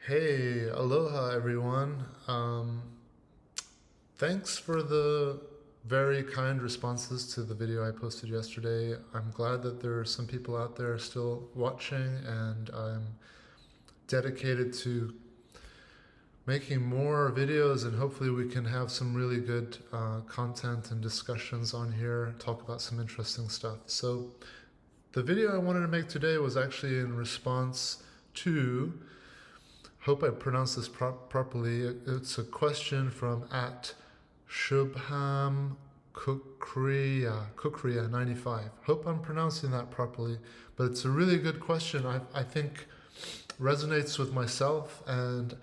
Hey, aloha everyone. Thanks for the very kind responses to the video I posted yesterday. I'm glad that there are some people out there still watching, and I'm dedicated to making more videos, and hopefully we can have some really good content and discussions on here, talk about some interesting stuff. So the video I wanted to make today was actually in response to, hope I pronounced this properly. It's a question from at Shubham Kukriya 95. Hope I'm pronouncing that properly, but it's a really good question. I think resonates with myself, and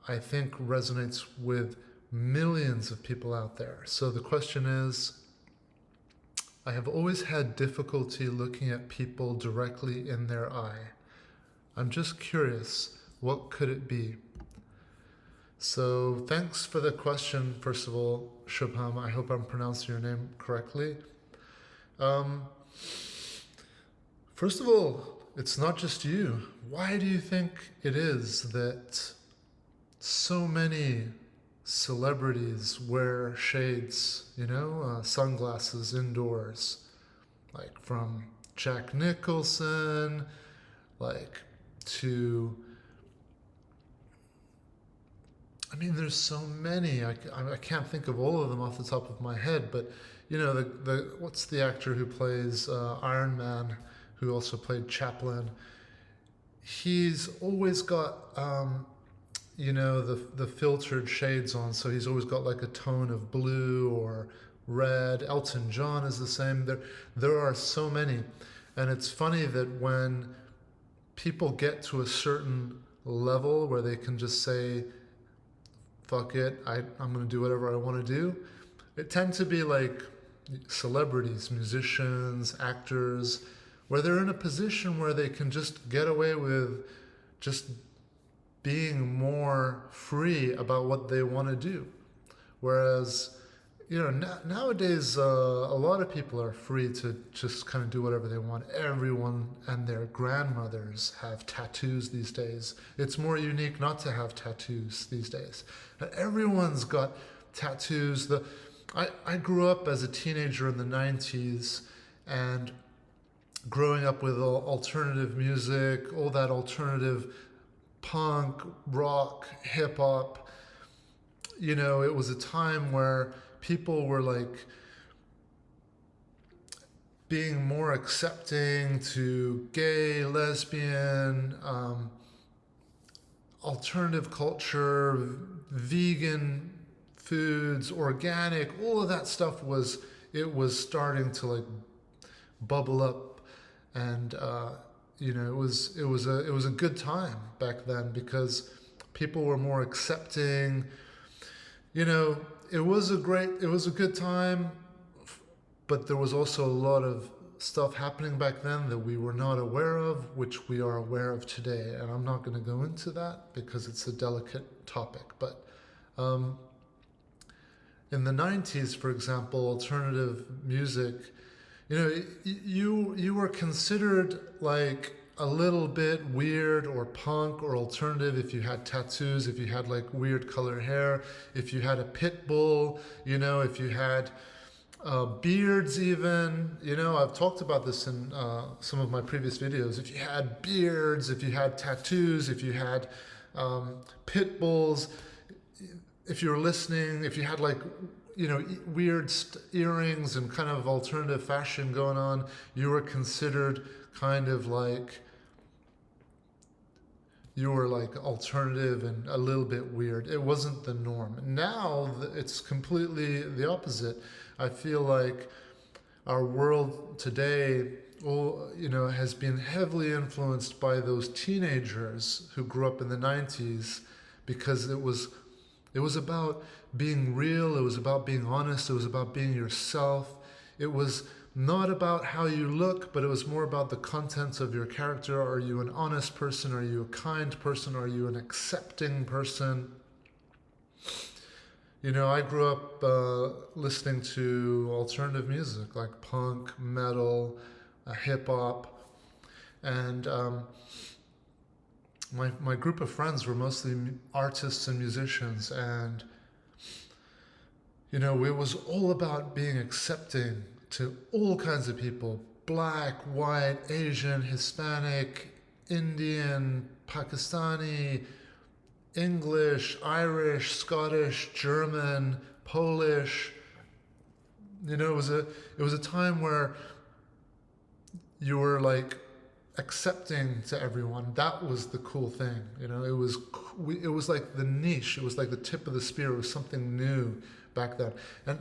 I think resonates with millions of people out there. So the question is, I have always had difficulty looking at people directly in their eye. I'm just curious, what could it be? So thanks for the question, first of all, Shubham. I hope I'm pronouncing your name correctly. Um, First of all, it's not just you. Why do you think it is that so many celebrities wear shades, sunglasses indoors? Like from Jack Nicholson, like to there's so many. I can't think of all of them off the top of my head, but the what's the actor who plays Iron Man, who also played Chaplin? He's always got the filtered shades on, so he's always got like a tone of blue or red. Elton John is the same. There are so many, and it's funny that when people get to a certain level where they can just say, fuck it, I'm going to do whatever I want to do. It tends to be like celebrities, musicians, actors, where they're in a position where they can just get away with just being more free about what they want to do. Whereas, nowadays, a lot of people are free to just kind of do whatever they want. Everyone and their grandmothers have tattoos these days. It's more unique not to have tattoos these days. Everyone's got tattoos. I grew up as a teenager in the 90s, and growing up with alternative music, all that alternative punk, rock, hip hop, it was a time where people were like being more accepting to gay, lesbian, alternative culture, vegan foods, organic, all of that stuff was starting to like bubble up, and it was a good time back then because people were more accepting. It was a good time, but there was also a lot of stuff happening back then that we were not aware of, which we are aware of today. And I'm not going to go into that because it's a delicate topic. But in the 90s, for example, alternative music, you were considered like a little bit weird or punk or alternative if you had tattoos, if you had like weird color hair, if you had a pit bull, if you had beards even. I've talked about this in some of my previous videos. If you had beards, if you had tattoos, if you had pit bulls, if you were listening, if you had like weird earrings and kind of alternative fashion going on, you were considered kind of like, you were like alternative and a little bit weird. It wasn't the norm. Now it's completely the opposite. I feel like our world today, has been heavily influenced by those teenagers who grew up in the 90s, because it was about being real, it was about being honest, it was about being yourself. It was not about how you look, but it was more about the contents of your character. Are you an honest person? Are you a kind person? Are you an accepting person? I grew up listening to alternative music like punk, metal, hip hop, and my group of friends were mostly artists and musicians, and it was all about being accepting to all kinds of people: black, white, Asian, Hispanic, Indian, Pakistani, English, Irish, Scottish, German, Polish. It was a time where you were like accepting to everyone. That was the cool thing. It was like the niche. It was like the tip of the spear. It was something new back then. And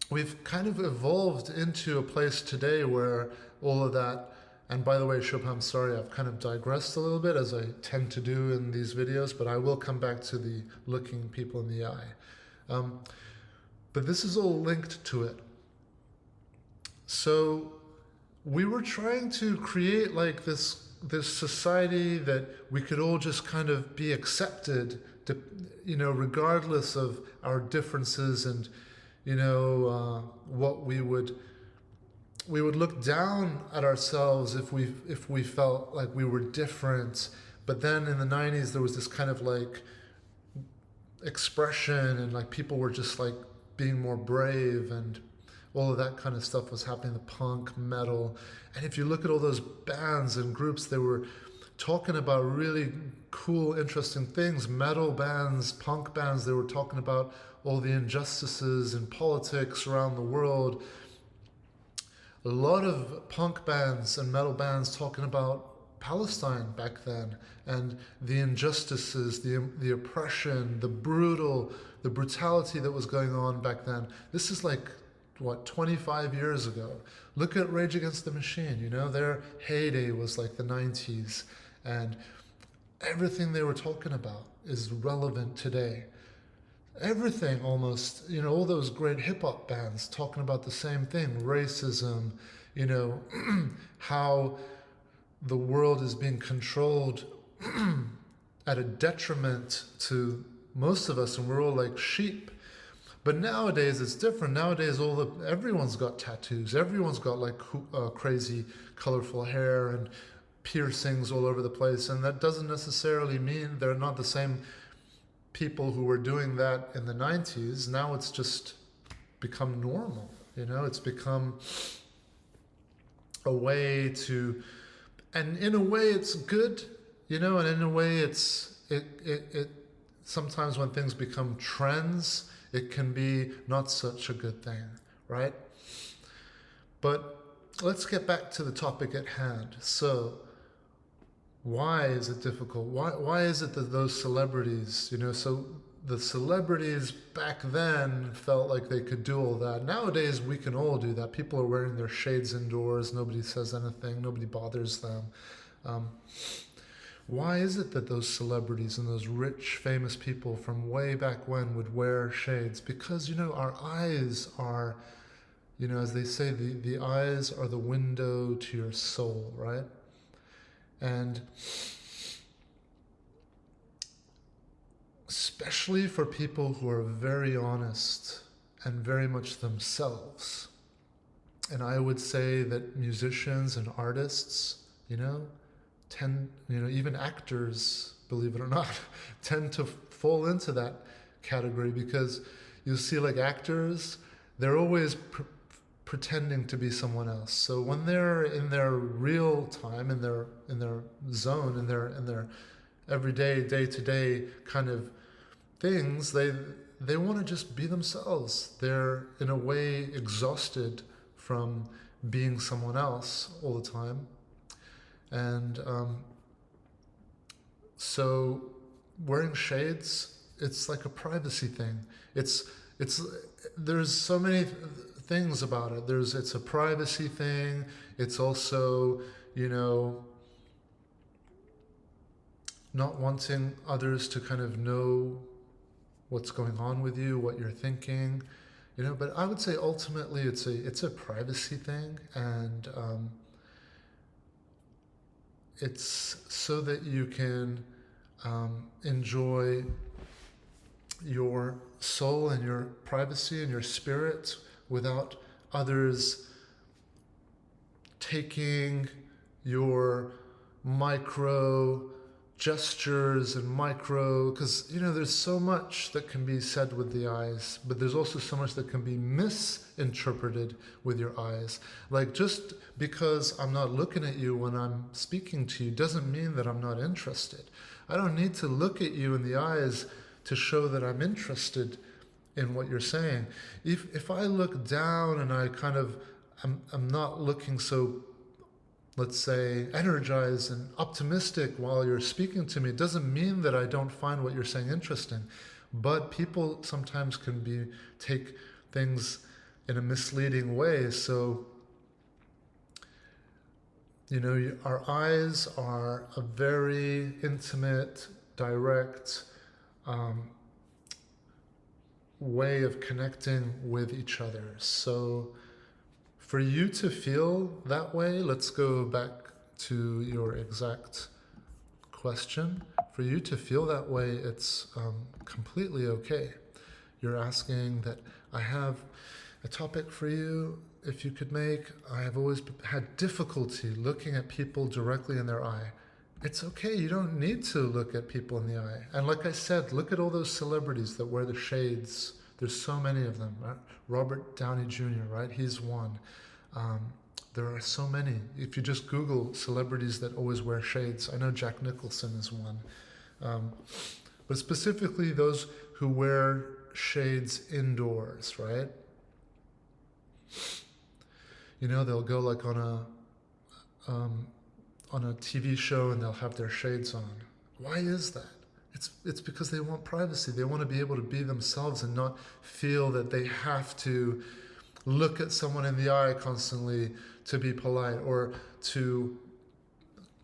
we've kind of evolved into a place today where all of that, and by the way, Shubham, I'm sorry, I've kind of digressed a little bit, as I tend to do in these videos, but I will come back to the looking people in the eye. But this is all linked to it. So we were trying to create like this society that we could all just kind of be accepted to, regardless of our differences, and what we would look down at ourselves if we felt like we were different. But then in the 90s there was this kind of like expression, and like people were just like being more brave, and all of that kind of stuff was happening, the punk, metal. And if you look at all those bands and groups, they were talking about really cool, interesting things. Metal bands, punk bands, they were talking about all the injustices in politics around the world. A lot of punk bands and metal bands talking about Palestine back then, and the injustices, the oppression, the brutality that was going on back then. This is like, 25 years ago. Look at Rage Against the Machine. Their heyday was like the 90s, and everything they were talking about is relevant today. Everything almost, all those great hip hop bands talking about the same thing: racism, how the world is being controlled at a detriment to most of us, and we're all like sheep. But nowadays it's different. Nowadays everyone's got tattoos. Everyone's got like crazy colorful hair and piercings all over the place. And that doesn't necessarily mean they're not the same people who were doing that in the 90s. Now it's just become normal. It's become a way to, and in a way it's good, and in a way it sometimes when things become trends, it can be not such a good thing, right? But let's get back to the topic at hand. So why is it difficult? Why is it that those celebrities, so the celebrities back then felt like they could do all that. Nowadays we can all do that. People are wearing their shades indoors. Nobody says anything. Nobody bothers them. Why is it that those celebrities and those rich, famous people from way back when would wear shades? Because, our eyes are, as they say, the eyes are the window to your soul, right? And especially for people who are very honest and very much themselves. And I would say that musicians and artists, even actors, believe it or not, tend to fall into that category, because you see like actors, they're always pretending to be someone else. So when they're in their real time, in their zone, in their everyday, day-to-day kind of things, they want to just be themselves. They're in a way exhausted from being someone else all the time. And so wearing shades, it's like a privacy thing. There's so many things about it. It's a privacy thing. It's also, not wanting others to kind of know what's going on with you, what you're thinking, but I would say ultimately it's a privacy thing, and it's so that you can enjoy your soul and your privacy and your spirit without others taking your micro gestures and micro, because there's so much that can be said with the eyes, but there's also so much that can be misinterpreted with your eyes. Like, just because I'm not looking at you when I'm speaking to you doesn't mean that I'm not interested. I don't need to look at you in the eyes to show that I'm interested in what you're saying. If I look down and I'm not looking so, let's say, energized and optimistic while you're speaking to me, it doesn't mean that I don't find what you're saying interesting. But people sometimes can take things in a misleading way. So, our eyes are a very intimate, direct way of connecting with each other. So for you to feel that way, let's go back to your exact question. For you to feel that way, it's completely okay. You're asking that I have a topic for you, if you could make. I have always had difficulty looking at people directly in their eye. It's okay. You don't need to look at people in the eye. And like I said, look at all those celebrities that wear the shades. There's so many of them. Right? Robert Downey Jr., right? He's one. There are so many. If you just Google celebrities that always wear shades, I know Jack Nicholson is one. But specifically those who wear shades indoors, right? They'll go like on a TV show and they'll have their shades on. Why is that? It's because they want privacy. They want to be able to be themselves and not feel that they have to look at someone in the eye constantly to be polite or to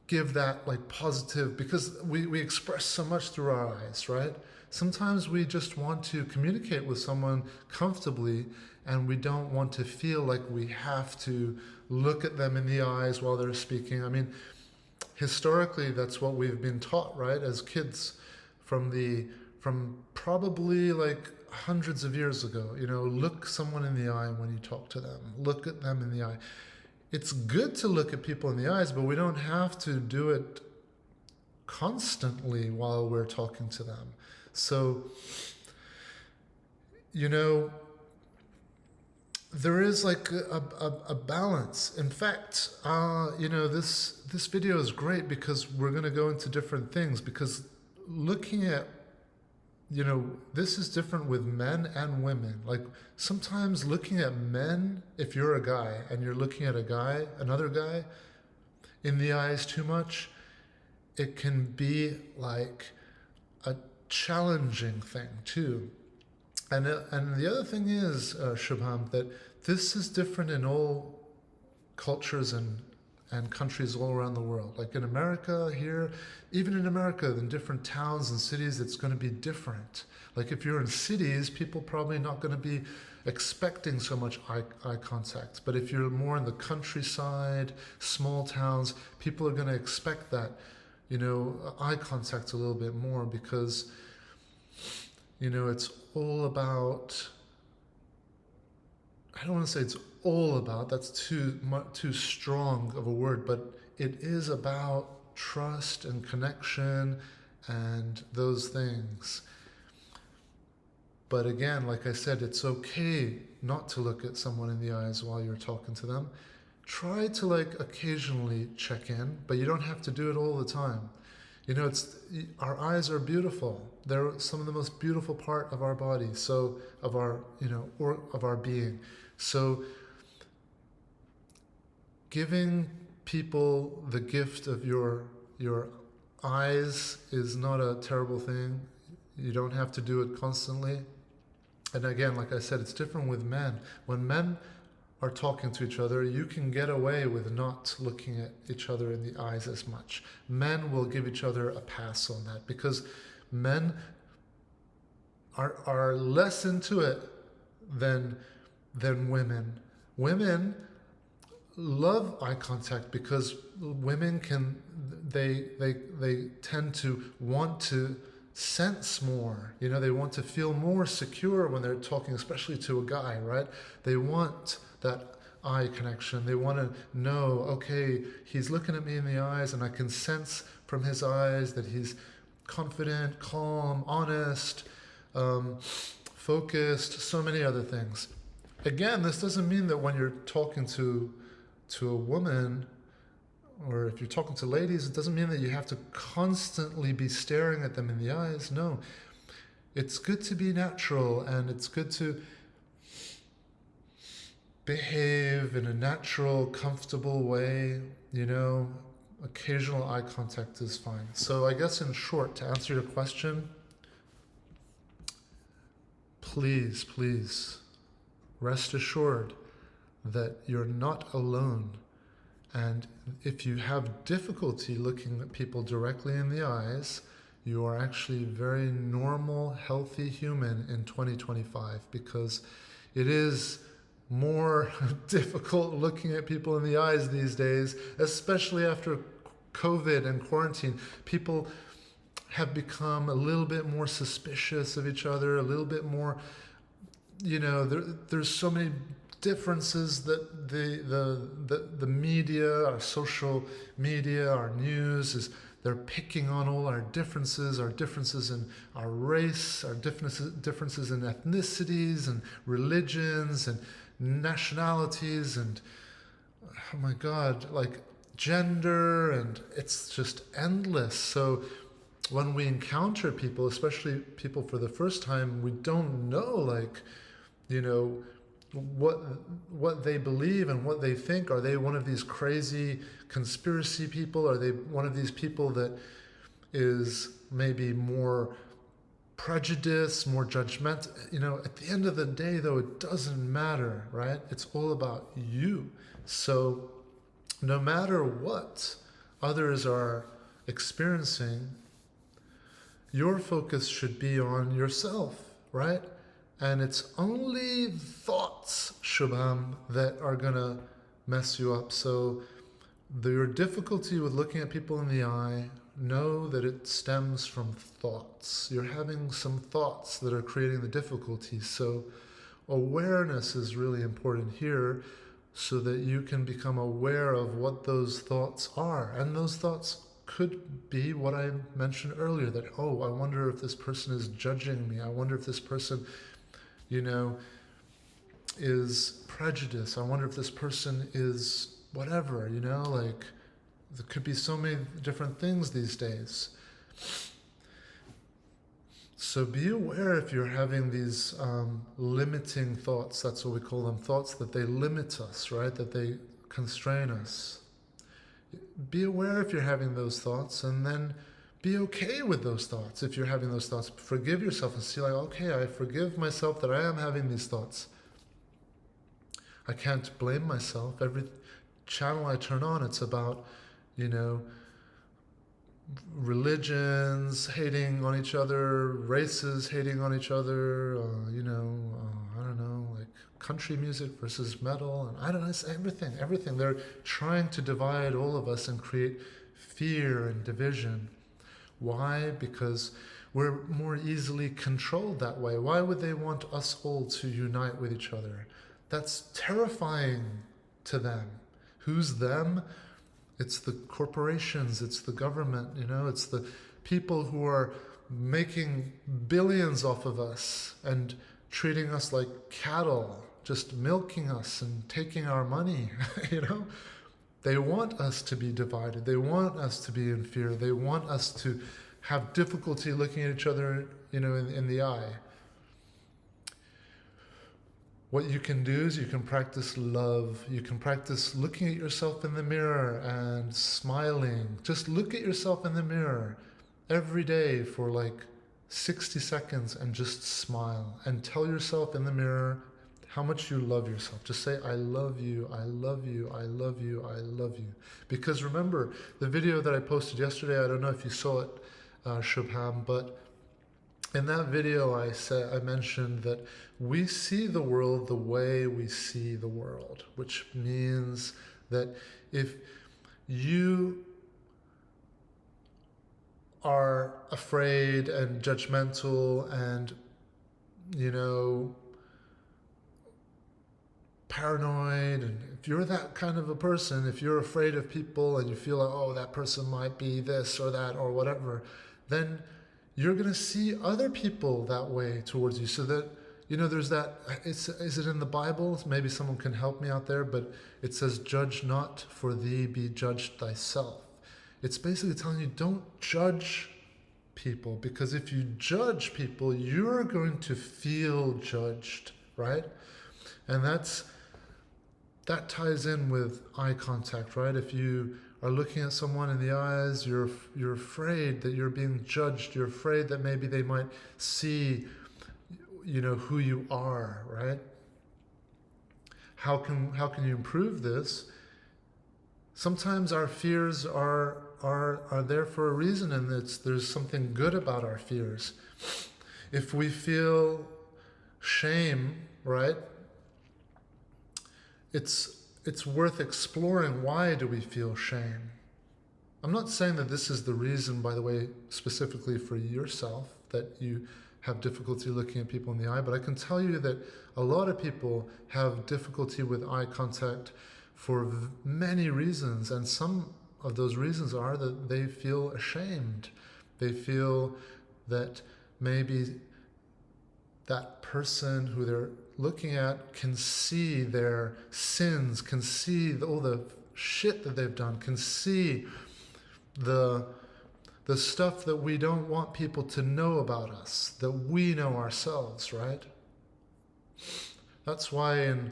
give that like positive, because we express so much through our eyes, right? Sometimes we just want to communicate with someone comfortably and we don't want to feel like we have to look at them in the eyes while they're speaking. I mean, historically, that's what we've been taught, right? As kids from probably like hundreds of years ago, look someone in the eye when you talk to them, look at them in the eye. It's good to look at people in the eyes, but we don't have to do it constantly while we're talking to them. So, there is like a balance. In fact, this video is great because we're going to go into different things, because looking at, this is different with men and women. Like sometimes looking at men, if you're a guy and you're looking at another guy in the eyes too much, it can be like a challenging thing too. And the other thing is, Shubham, that this is different in all cultures and countries all around the world. Like in America here, even in America, in different towns and cities, it's going to be different. Like if you're in cities, people probably not going to be expecting so much eye contact. But if you're more in the countryside, small towns, people are going to expect that, eye contact a little bit more, because, it's all about, I don't want to say it's all about, that's too strong of a word, but it is about trust and connection and those things. But again, like I said, it's okay not to look at someone in the eyes while you're talking to them. Try to occasionally check in, but you don't have to do it all the time. Our eyes are beautiful. They're some of the most beautiful part of our body, so of our, or of our being. So giving people the gift of your eyes is not a terrible thing. You don't have to do it constantly. And again, like I said, it's different with men. When men are talking to each other, you can get away with not looking at each other in the eyes as much. Men will give each other a pass on that, because men are less into it than women. Women love eye contact because women they tend to want to sense more. They want to feel more secure when they're talking, especially to a guy, right? They want that eye connection. They want to know, okay, he's looking at me in the eyes and I can sense from his eyes, that he's confident, calm, honest, focused, so many other things. Again, this doesn't mean that when you're talking to a woman, or if you're talking to ladies, it doesn't mean that you have to constantly be staring at them in the eyes. No, it's good to be natural, and it's good to behave in a natural, comfortable way. Occasional eye contact is fine. So I guess in short, to answer your question, please rest assured that you're not alone. And if you have difficulty looking at people directly in the eyes, you are actually a very normal, healthy human in 2025, because it is more difficult looking at people in the eyes these days, especially after COVID and quarantine. People have become a little bit more suspicious of each other, a little bit more, there's so many differences that the media, our social media, our news they're picking on all our differences in our race, our differences in ethnicities and religions and nationalities and, oh my God, like gender, and it's just endless. So when we encounter people, especially people for the first time, we don't know, what they believe and what they think. Are they one of these crazy conspiracy people? Are they one of these people that is maybe more prejudiced, more judgmental? At the end of the day, though, it doesn't matter, right? It's all about you. So no matter what others are experiencing, your focus should be on yourself, right? And it's only thoughts, Shubham, that are going to mess you up. So your difficulty with looking at people in the eye, know that it stems from thoughts. You're having some thoughts that are creating the difficulty. So awareness is really important here, so that you can become aware of what those thoughts are. And those thoughts could be what I mentioned earlier, that, I wonder if this person is judging me. I wonder if this person is prejudiced. I wonder if this person is whatever, there could be so many different things these days. So be aware if you're having these limiting thoughts. That's what we call them, thoughts that they limit us, right? That they constrain us. Be aware if you're having those thoughts, and then be okay with those thoughts. If you're having those thoughts, forgive yourself and see, okay, I forgive myself that I am having these thoughts. I can't blame myself. Every channel I turn on, it's about, religions hating on each other, races hating on each other, I don't know, like country music versus metal, and I don't know, it's everything. They're trying to divide all of us and create fear and division. Why? Because we're more easily controlled that way. Why would they want us all to unite with each other? That's terrifying to them. Who's them? It's the corporations, it's the government, it's the people who are making billions off of us and treating us like cattle, just milking us and taking our money, They want us to be divided. They want us to be in fear. They want us to have difficulty looking at each other, in the eye. What you can do is you can practice love. You can practice looking at yourself in the mirror and smiling. Just look at yourself in the mirror every day for 60 seconds and just smile. And tell yourself in the mirror how much you love yourself. Just say, I love you, I love you, I love you, I love you. Because remember, the video that I posted yesterday, I don't know if you saw it, Shubham, but in that video I mentioned that we see the world the way we see the world, which means that if you are afraid and judgmental and, paranoid, and if you're that kind of a person, if you're afraid of people and you feel like, oh, that person might be this or that or whatever, then you're going to see other people that way towards you. So that, there's that, is it in the Bible? Maybe someone can help me out there, but it says, judge not, for thee be judged thyself. It's basically telling you, don't judge people, because if you judge people, you're going to feel judged, right? And that ties in with eye contact, right? If you are looking at someone in the eyes, you're afraid that you're being judged. You're afraid that maybe they might see, who you are, right? How can you improve this? Sometimes our fears are there for a reason, and there's something good about our fears. If we feel shame, right? It's worth exploring. Why do we feel shame? I'm not saying that this is the reason, by the way, specifically for yourself, that you have difficulty looking at people in the eye, but I can tell you that a lot of people have difficulty with eye contact for many reasons, and some of those reasons are that they feel ashamed. They feel that maybe that person who they're looking at can see their sins, can see all the shit that they've done, can see the stuff that we don't want people to know about us, that we know ourselves, right? That's why in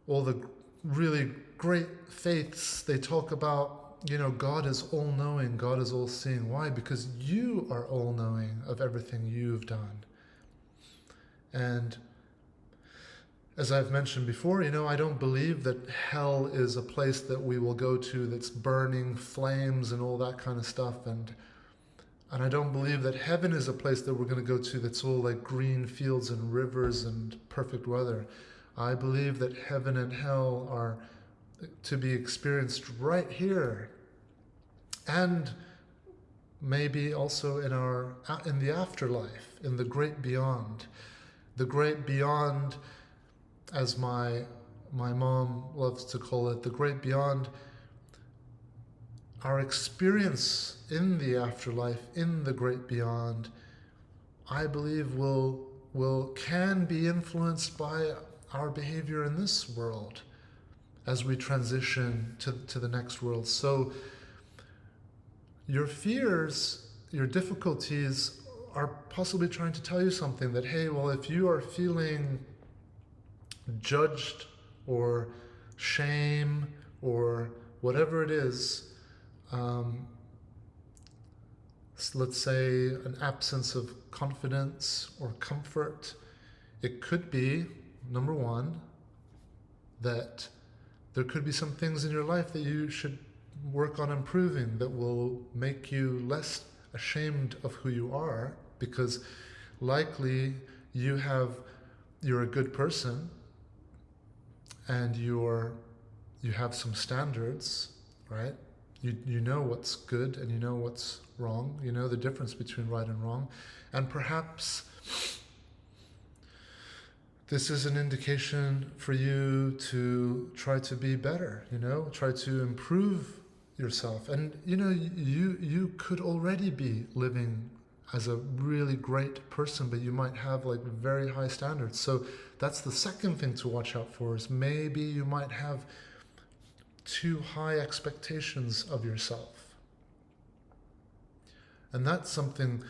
all the really great faiths, they talk about, God is all-knowing, God is all-seeing. Why? Because you are all-knowing of everything you've done. And as I've mentioned before, I don't believe that hell is a place that we will go to that's burning flames and all that kind of stuff. And I don't believe that heaven is a place that we're going to go to that's all like green fields and rivers and perfect weather. I believe that heaven and hell are to be experienced right here, and maybe also in the afterlife, in the great beyond. The great beyond, as my mom loves to call it, the great beyond, our experience in the afterlife, in the great beyond, I believe can be influenced by our behavior in this world as we transition to the next world. So your fears, your difficulties are possibly trying to tell you something, that, hey, well, if you are feeling judged or shame or whatever it is, let's say an absence of confidence or comfort, it could be, number one, that there could be some things in your life that you should work on improving that will make you less ashamed of who you are, because likely you're a good person and you have some standards, right? You know what's good and you know what's wrong. You know the difference between right and wrong. And perhaps this is an indication for you to try to be better, try to improve yourself. And, you could already be living as a really great person, but you might have like very high standards. So that's the second thing to watch out for, is maybe you might have too high expectations of yourself. And that's something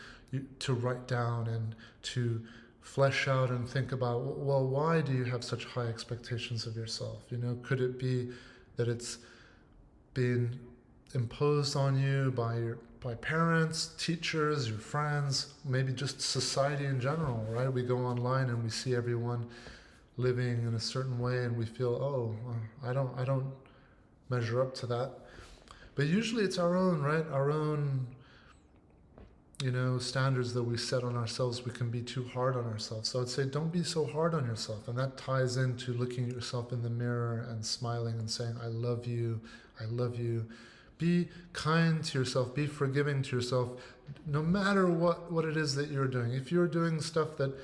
to write down and to flesh out and think about. Well, why do you have such high expectations of yourself? Could it be that it's been imposed on you by parents, teachers, your friends, maybe just society in general, right? We go online and we see everyone living in a certain way and we feel, oh, I don't measure up to that. But usually it's our own, right? Our own, standards that we set on ourselves. We can be too hard on ourselves. So I'd say don't be so hard on yourself. And that ties into looking at yourself in the mirror and smiling and saying, I love you, I love you. Be kind to yourself, be forgiving to yourself, no matter what it is that you're doing. If you're doing stuff that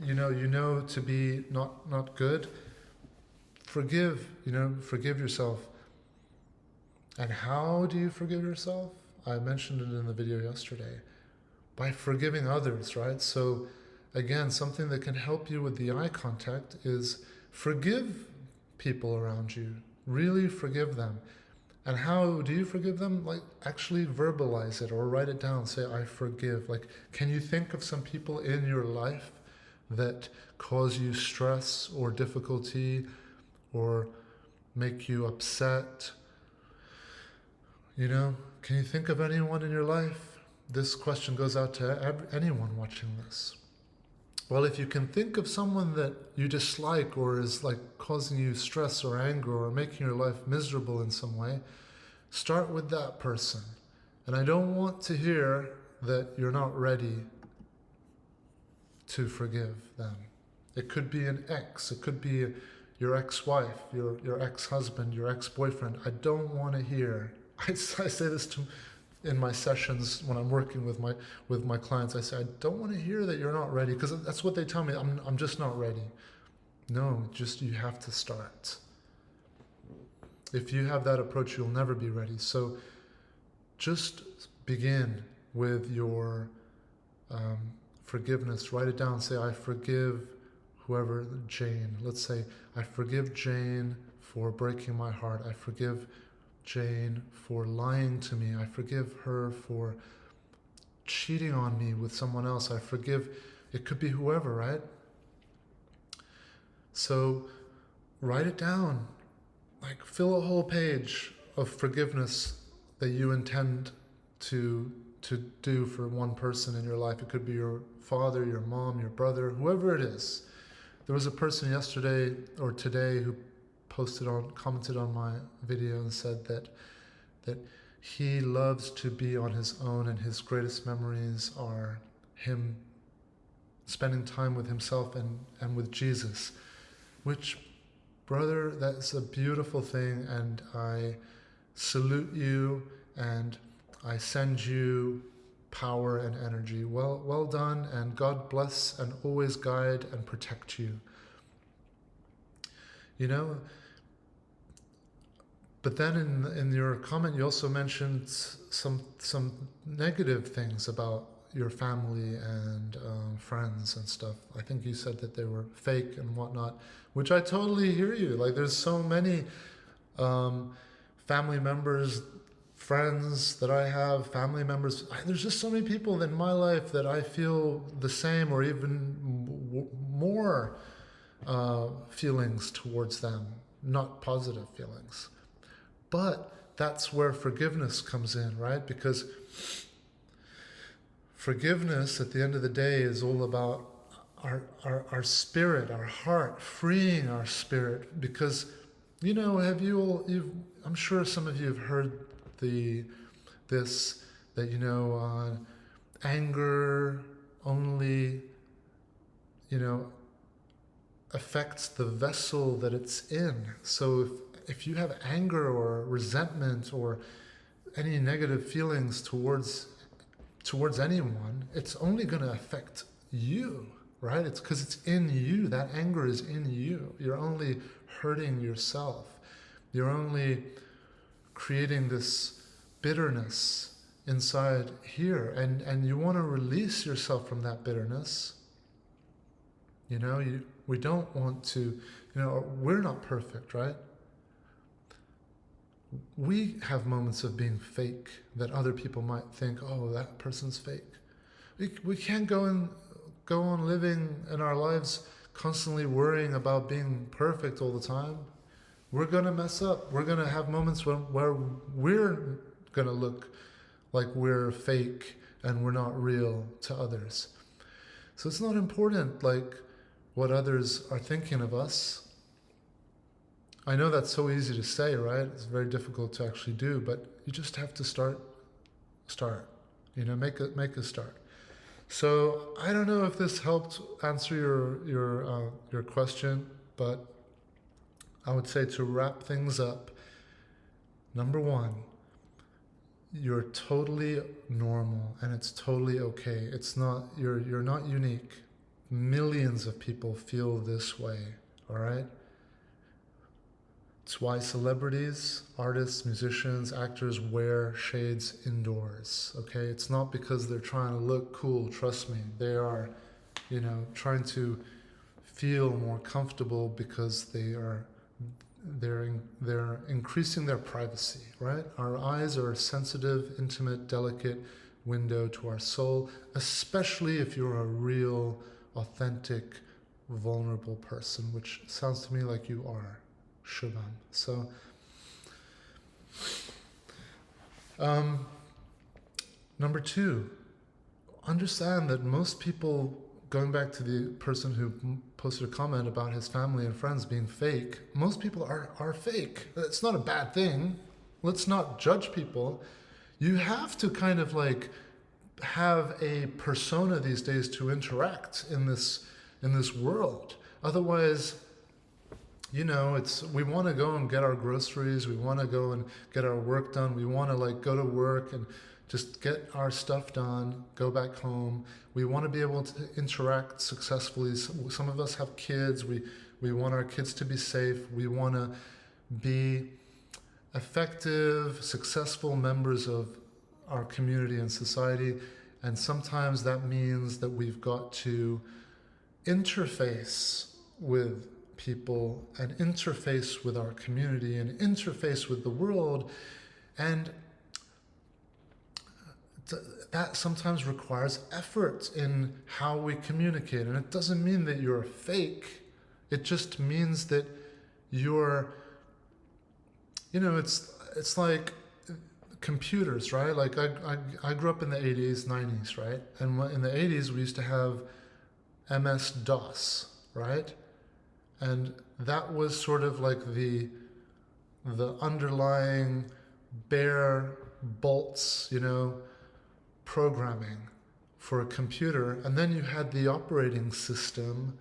you know to be not good, forgive yourself. And how do you forgive yourself? I mentioned it in the video yesterday. By forgiving others, right? So again, something that can help you with the eye contact is forgive people around you. Really forgive them. And how do you forgive them? Like, actually verbalize it or write it down. Say, I forgive. Like, can you think of some people in your life that cause you stress or difficulty or make you upset? Can you think of anyone in your life? This question goes out to anyone watching this. Well, if you can think of someone that you dislike or is like causing you stress or anger or making your life miserable in some way, start with that person. And I don't want to hear that you're not ready to forgive them. It could be an ex, it could be your ex-wife, your ex-husband, your ex-boyfriend. I don't want to hear. I say this in my sessions when I'm working with my clients. I say, I don't want to hear that you're not ready, because that's what they tell me. I'm just not ready. No, just you have to start. If you have that approach, you'll never be ready. So just begin with your forgiveness. Write it down. Say, I forgive whoever, Jane. Let's say, I forgive Jane for breaking my heart. I forgive Jane for lying to me. I forgive her for cheating on me with someone else. I forgive, it could be whoever, right? So write it down. Like, fill a whole page of forgiveness that you intend to do for one person in your life. It could be your father, your mom, your brother, whoever it is. There was a person yesterday or today who commented on my video and said that he loves to be on his own, and his greatest memories are him spending time with himself and with Jesus. Which, brother, that's a beautiful thing, and I salute you and I send you power and energy. Well done, and God bless and always guide and protect you. But then in your comment, you also mentioned some negative things about your family and friends and stuff. I think you said that they were fake and whatnot, which I totally hear you. Like, there's so many family members, friends that I have, family members. There's just so many people in my life that I feel the same or even more feelings towards them, not positive feelings. But that's where forgiveness comes in, right? Because forgiveness at the end of the day is all about our spirit, our heart, freeing our spirit. Because, I'm sure some of you have heard that anger only, affects the vessel that it's in. So if you have anger or resentment or any negative feelings towards anyone, it's only going to affect you, right? It's because it's in you. That anger is in you. You're only hurting yourself. You're only creating this bitterness inside here, and you want to release yourself from that bitterness. We don't want to, we're not perfect, right? We have moments of being fake that other people might think, oh, that person's fake. We can't go on living in our lives constantly worrying about being perfect all the time. We're going to mess up. We're going to have moments where we're going to look like we're fake and we're not real to others. So it's not important, like, what others are thinking of us. I know that's so easy to say, right? It's very difficult to actually do, but you just have to start, make a start. So I don't know if this helped answer your question, but I would say, to wrap things up, number one, you're totally normal and it's totally okay. You're not unique. Millions of people feel this way, all right? It's why celebrities, artists, musicians, actors wear shades indoors. Okay, it's not because they're trying to look cool. Trust me, they are, trying to feel more comfortable because they're increasing their privacy. Right? Our eyes are a sensitive, intimate, delicate window to our soul, especially if you're a real, authentic, vulnerable person, which sounds to me like you are. Shubham. So, number two, understand that most people, going back to the person who posted a comment about his family and friends being fake, most people are fake. It's not a bad thing. Let's not judge people. You have to kind of like have a persona these days to interact in this world. Otherwise, we want to go and get our groceries. We want to go and get our work done. We want to like go to work and just get our stuff done, go back home. We want to be able to interact successfully. Some of us have kids. We want our kids to be safe. We want to be effective, successful members of our community and society. And sometimes that means that we've got to interface with people and interface with our community and interface with the world, and that sometimes requires effort in how we communicate. And it doesn't mean that you're fake. It just means that you're, it's like computers, right? Like I grew up in the 80s, 90s, right? And in the 80s we used to have MS-DOS, right? And that was sort of like the underlying bare bolts, programming for a computer. And then you had the operating systems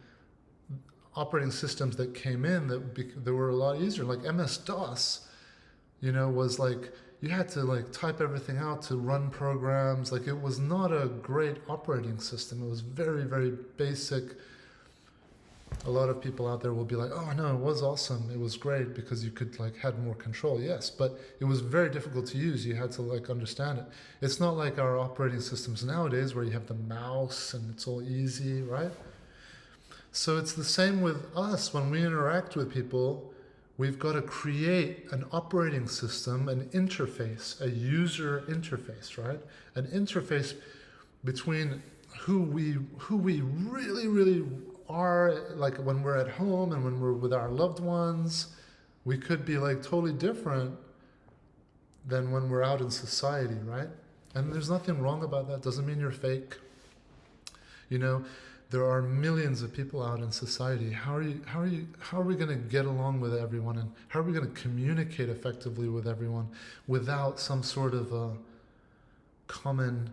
that came in that were a lot easier. Like MS-DOS, was like, you had to like type everything out to run programs. Like it was not a great operating system. It was very, very basic. A lot of people out there will be like, oh no, it was awesome. It was great because you could like had more control. Yes, but it was very difficult to use. You had to like understand it. It's not like our operating systems nowadays where you have the mouse and it's all easy, right? So it's the same with us. When we interact with people, we've got to create an operating system, an interface, a user interface, right? An interface between who we really, really are, like when we're at home and when we're with our loved ones. We could be like totally different than when we're out in society, right? And there's nothing wrong about that. Doesn't mean you're fake. There are millions of people out in society. How are we going to get along with everyone, and how are we going to communicate effectively with everyone without some sort of a common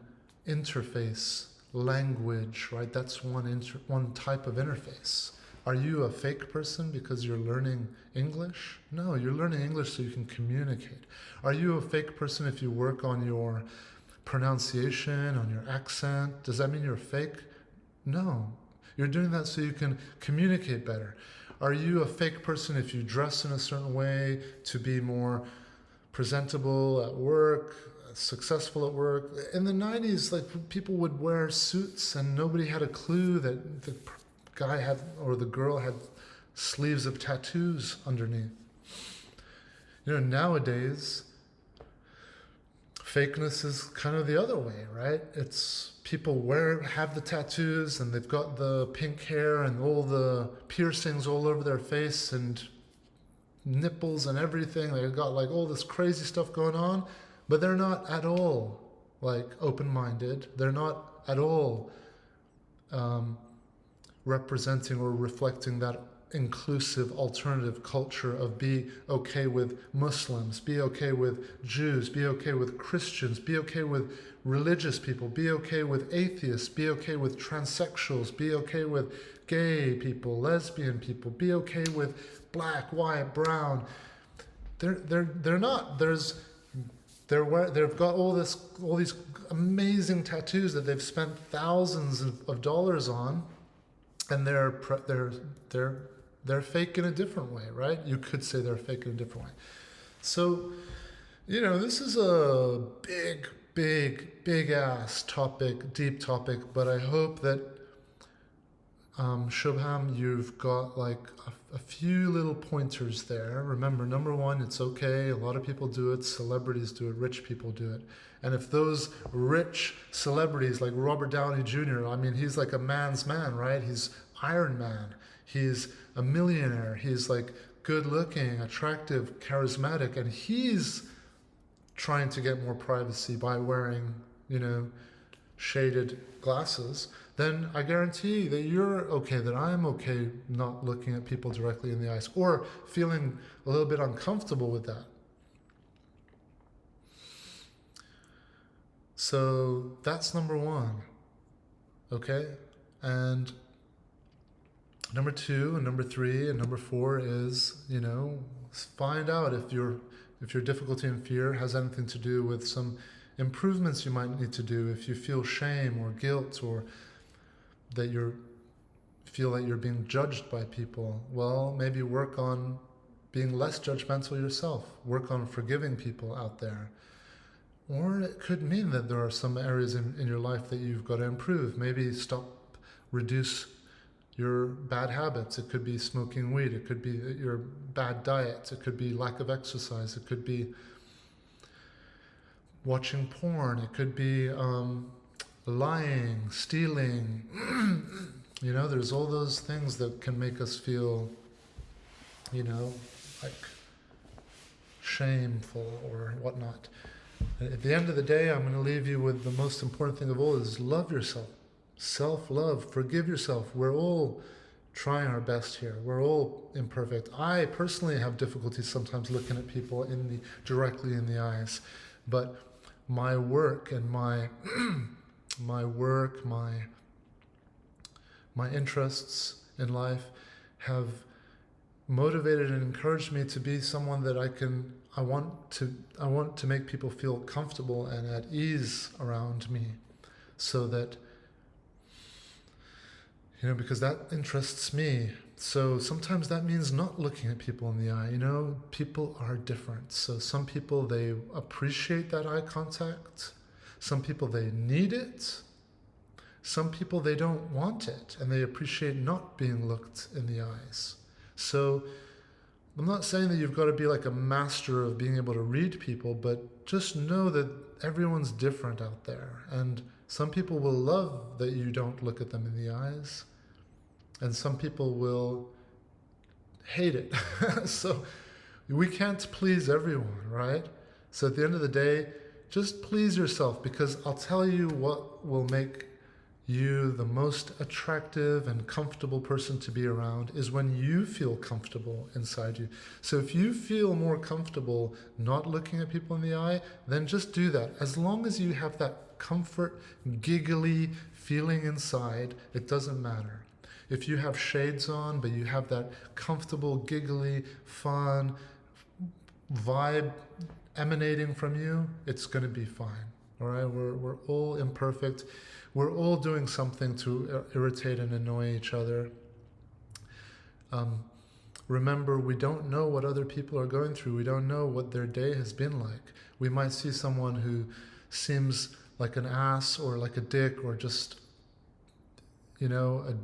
interface, language, right? That's one type of interface. Are you a fake person because you're learning English? No, you're learning English so you can communicate. Are you a fake person if you work on your pronunciation, on your accent? Does that mean you're fake? No, you're doing that so you can communicate better. Are you a fake person if you dress in a certain way to be more presentable at work, successful at work? In the 90s, like people would wear suits and nobody had a clue that the guy had or the girl had sleeves of tattoos underneath. Nowadays, fakeness is kind of the other way, right? It's people have the tattoos and they've got the pink hair and all the piercings all over their face and nipples and everything. They've got like all this crazy stuff going on, but they're not at all like open-minded. They're not at all representing or reflecting that inclusive alternative culture of be okay with Muslims, be okay with Jews, be okay with Christians, be okay with religious people, be okay with atheists, be okay with transsexuals, be okay with gay people, lesbian people, be okay with black, white, brown. They're not. They've got all these amazing tattoos that they've spent thousands of dollars on, and they're they're fake in a different way, right? You could say they're fake in a different way. So, this is a big ass topic, deep topic, but I hope that Shubham, you've got like a few little pointers there. Remember, number one, it's okay. A lot of people do it. Celebrities do it. Rich people do it. And if those rich celebrities like Robert Downey Jr., I mean, he's like a man's man, right? He's Iron Man. He's a millionaire. He's like good looking, attractive, charismatic, and he's trying to get more privacy by wearing, shaded glasses. Then I guarantee that you're okay, that I'm okay not looking at people directly in the eyes or feeling a little bit uncomfortable with that. So that's number one, okay? And number two and number three and number four is, find out if your difficulty and fear has anything to do with some improvements you might need to do. If you feel shame or guilt or that you feel that you're being judged by people, well, maybe work on being less judgmental yourself. Work on forgiving people out there. Or it could mean that there are some areas in your life that you've got to improve. Maybe reduce your bad habits. It could be smoking weed. It could be your bad diet. It could be lack of exercise. It could be watching porn. It could be lying, stealing. There's all those things that can make us feel, like shameful or whatnot. At the end of the day, I'm going to leave you with the most important thing of all is love yourself. Self-love, forgive yourself. We're all trying our best here. We're all imperfect. I personally have difficulty sometimes looking at people directly in the eyes, but my work and my interests in life have motivated and encouraged me to be someone that I want to make people feel comfortable and at ease around me, so that because that interests me. So sometimes that means not looking at people in the eye. People are different. So some people, they appreciate that eye contact. Some people, they need it. Some people, they don't want it, and they appreciate not being looked in the eyes. So I'm not saying that you've got to be like a master of being able to read people, but just know that everyone's different out there. And some people will love that you don't look at them in the eyes, and some people will hate it. So we can't please everyone, right? So at the end of the day, just please yourself, because I'll tell you what will make you the most attractive and comfortable person to be around is when you feel comfortable inside you. So if you feel more comfortable not looking at people in the eye, then just do that. As long as you have that comfort, giggly feeling inside, it doesn't matter. If you have shades on, but you have that comfortable, giggly, fun vibe emanating from you, it's going to be fine. All right? We're all imperfect. We're all doing something to irritate and annoy each other. Remember, we don't know what other people are going through. We don't know what their day has been like. We might see someone who seems like an ass or like a dick or just, a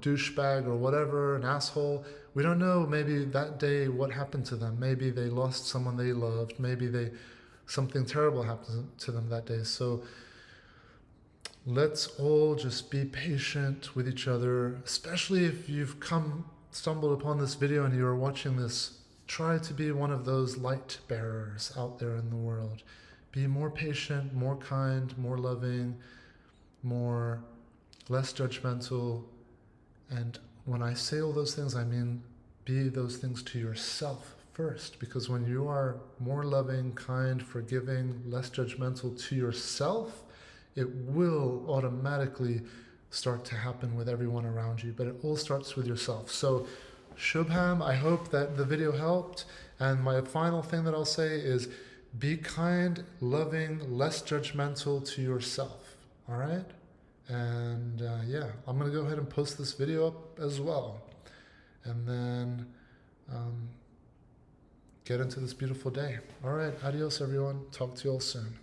douchebag or whatever, an asshole. We don't know maybe that day what happened to them. Maybe they lost someone they loved. Maybe something terrible happened to them that day. So let's all just be patient with each other, especially if you've stumbled upon this video and you're watching this. Try to be one of those light bearers out there in the world. Be more patient, more kind, more loving, less judgmental. And when I say all those things, I mean be those things to yourself first, because when you are more loving, kind, forgiving, less judgmental to yourself, it will automatically start to happen with everyone around you, but it all starts with yourself. So Shubham, I hope that the video helped. And my final thing that I'll say is be kind, loving, less judgmental to yourself. All right? And I'm going to go ahead and post this video up as well. And then get into this beautiful day. All right, adios, everyone. Talk to you all soon.